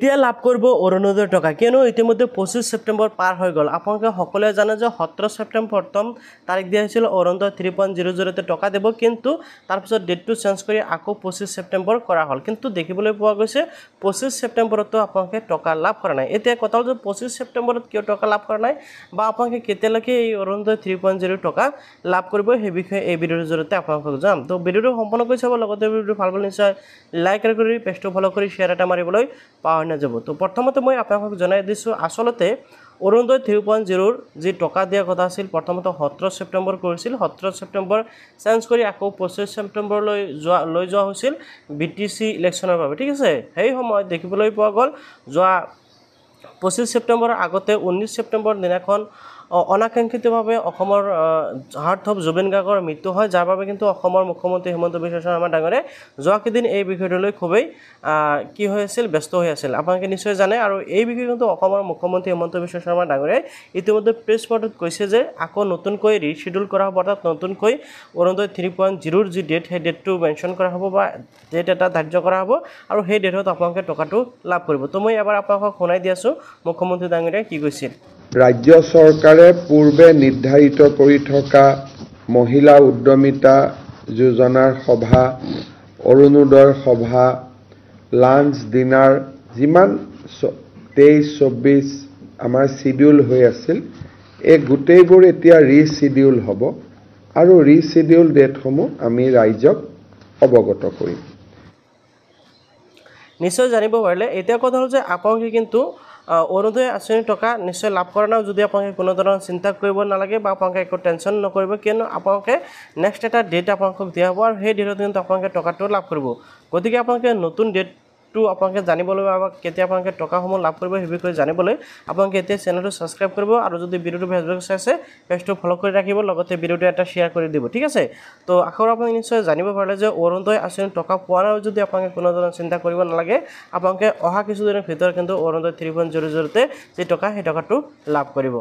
কেতিয়া লাভ কৰিব অৰুণোদয় টকা কিয়নো ইতিমধ্যে 25 সেপ্টেম্বৰ পাৰ হৈ গ'ল আপোনালোকে সকলোৱে জানে যে 17 সেপ্টেম্বৰ প্ৰথম তাৰিখ দিয়া হৈছিল অৰুণোদয় 3.00 তে টকা দেব কিন্তু তাৰ পিছত ডেটটো চেঞ্জ কৰি আকৌ 25 সেপ্টেম্বৰ কৰা হ'ল কিন্তু দেখিবলৈ পোৱা গৈছে 25 সেপ্টেম্বৰতো আপোনালোকে টকা লাভ কৰা নাই এতিয়া কথা হ'ল যে 25 সেপ্টেম্বৰত কিয় টকা লাভ কৰা নাই বা আপোনালোকে কেতিয়ালৈকে এই অৰুণোদয় 3.0 টকা লাভ কৰিব সেই বিষয়ে এই ভিডিঅ'ৰ জৰিয়তে আপোনালোকক যাম তো ভিডিঅ'টো সম্পূৰ্ণ কৰি চাব লগতে ভিডিঅ'টো ভাল পালে নিশ্চয় লাইক কৰি পেজটো ফলো কৰি শ্বেয়াৰ এটা মাৰিবলৈ পাহৰি নাযাব তো প্ৰথমতে মই আপোনালোকক জনাই দিছোঁ আসলতে অৰুণোদয় 3.0 যি টকা দিয়া কথা আছিল প্ৰথমতে 17 সেপ্টেম্বৰ কৰিছিল 17 সেপ্টেম্বৰ চেঞ্জ কৰি আকৌ 25 সেপ্টেম্বৰলৈ লৈ যোৱা হৈছিল বিটিসি ইলেকশ্যনৰ বাবে ঠিক আছে সেই সময়ত দেখিবলৈ পোৱা গ'ল যোৱা 25 সেপ্টেম্বৰৰ আগতে 19 সেপ্টেম্বৰ দিনাখন অনাকাংক্ষিতভাৱে অসমৰ হাৰ্টথপ জুবিন গাৰ্গৰ মৃত্যু হয় যাৰ বাবে কিন্তু অসমৰ মুখ্যমন্ত্ৰী হিমন্ত বিশ্ব শৰ্মা ডাঙৰে যোৱাকেইদিন এই বিষয়টোলৈ খুবেই কি হৈ আছিল ব্যস্ত হৈ আছিল আপোনালোকে নিশ্চয় জানে আৰু এই বিষয়ে কিন্তু অসমৰ মুখ্যমন্ত্ৰী হিমন্ত বিশ্ব শৰ্মা ডাঙৰে ইতিমধ্যে প্ৰেছ পৰ্টত কৈছে যে আকৌ নতুনকৈ ৰিশিডিউল কৰা হ'ব অৰ্থাৎ নতুনকৈ অৰুণোদয় 3.0 যি ডেট সেই ডেটটো মেনশ্যন কৰা হ'ব বা ডেট এটা ধাৰ্য কৰা হ'ব আৰু সেই ডেটত আপোনালোকে টকাটো লাভ কৰিব তো মই এবাৰ আপোনালোকক শুনাই দি আছোঁ মুখ্যমন্ত্ৰী ডাঙৰীয়াই কি কৈছিল ৰাজ্য চৰকাৰে পূৰ্বে নিৰ্ধাৰিত কৰি থকা মহিলা উদ্যমিতা যোজনাৰ সভা অৰুণোদয় সভা লাঞ্চ ডিনাৰ যিমান 23-24 আমাৰ শিডিউল হৈ আছিল এই গোটেইবোৰ এতিয়া ৰিশিডিউল হ'ব আৰু ৰিশিডিউল ডেটসমূহ আমি ৰাইজক অৱগত কৰিম নিশ্চয় জানিব পাৰিলে এতিয়া কথা হ'ল যে আপোনালোকে কিন্তু অৰুণোদয় আঁচনি টকা নিশ্চয় লাভ কৰা নাই যদি আপোনালোকে কোনো ধৰণৰ চিন্তা কৰিব নালাগে বা আপোনালোকে একো টেনশ্যন নকৰিব কিয়নো আপোনালোকে নেক্সট এটা ডেট আপোনালোকক দিয়া হ'ব আৰু সেই ডেটত কিন্তু আপোনালোকে টকাটো লাভ কৰিব গতিকে আপোনালোকে নতুন ডেটটো আপোনালোকে জানিবলৈ বা কেতিয়া আপোনালোকে টকাসমূহ লাভ কৰিব সেই বিষয়ে জানিবলৈ আপোনালোকে এতিয়া চেনেলটো ছাবস্ক্ৰাইব কৰিব আৰু যদি ভিডিঅ'টো ফেচবুক চাইছে পেজটো ফলো কৰি ৰাখিব লগতে ভিডিঅ'টো এটা শ্বেয়াৰ কৰি দিব ঠিক আছে তো আখৰ আপোনালোকে নিশ্চয় জানিব পাৰিলে যে অৰুণোদয় আঁচনি টকা পোৱা নাই যদি আপোনালোকে কোনো ধৰণৰ চিন্তা কৰিব নালাগে আপোনালোকে অহা কিছুদিনৰ ভিতৰত কিন্তু অৰুণোদয় 3.00 তে যি টকা সেই টকাটো লাভ কৰিব